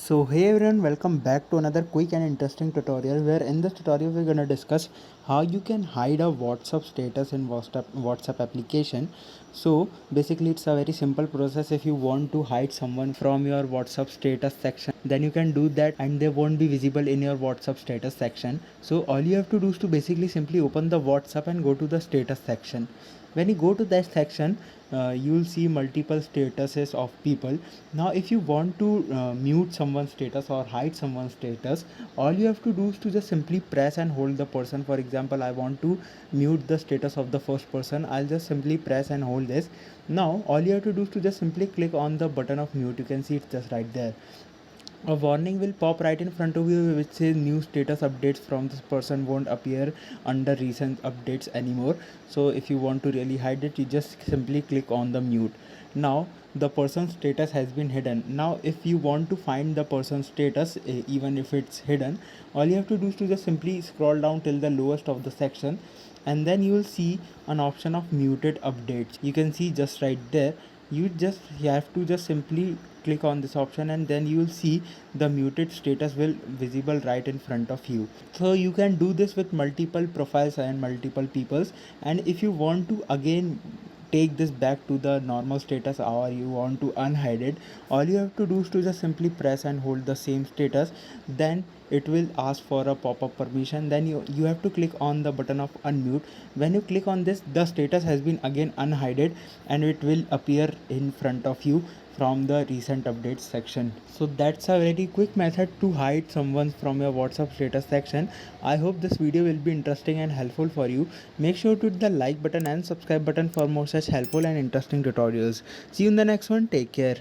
So hey everyone, welcome back to another quick and interesting tutorial where in this tutorial we're gonna discuss how you can hide a WhatsApp status in WhatsApp application. So basically it's a very simple process. If you want to hide someone from your WhatsApp status section, then you can do that and they won't be visible in your WhatsApp status section. So all you have to do is to basically simply open the WhatsApp and go to the status section. When you go to that section, you will see multiple statuses of people. Now if you want to mute someone's status or hide someone's status, all you have to do is to just simply press and hold the person. For example, I want to mute the status of the first person. I'll just simply press and hold this. Now all you have to do is to just simply click on the button of mute. You can see it's just right there. A warning will pop right in front of you which says new status updates from this person won't appear under recent updates anymore. So if you want to really hide it, you just simply click on the mute. Now the person's status has been hidden. Now if you want to find the person's status, even if it's hidden, all you have to do is to just simply scroll down till the lowest of the section, and then you will see an option of muted updates. You can see just right there. You have to just simply click on this option, and then you will see the muted status will visible right in front of you. So you can do this with multiple profiles and multiple peoples. And if you want to again take this back to the normal status, or you want to unhide it, all you have to do is to just simply press and hold the same status. Then it will ask for a pop-up permission. Then you have to click on the button of unmute. When you click on this, the status has been again unhided and it will appear in front of you from the recent updates section. So that's a very quick method to hide someone from your WhatsApp status section. I hope this video will be interesting and helpful for you. Make sure to hit the like button and subscribe button for more such helpful and interesting tutorials. See you in the next one. Take care.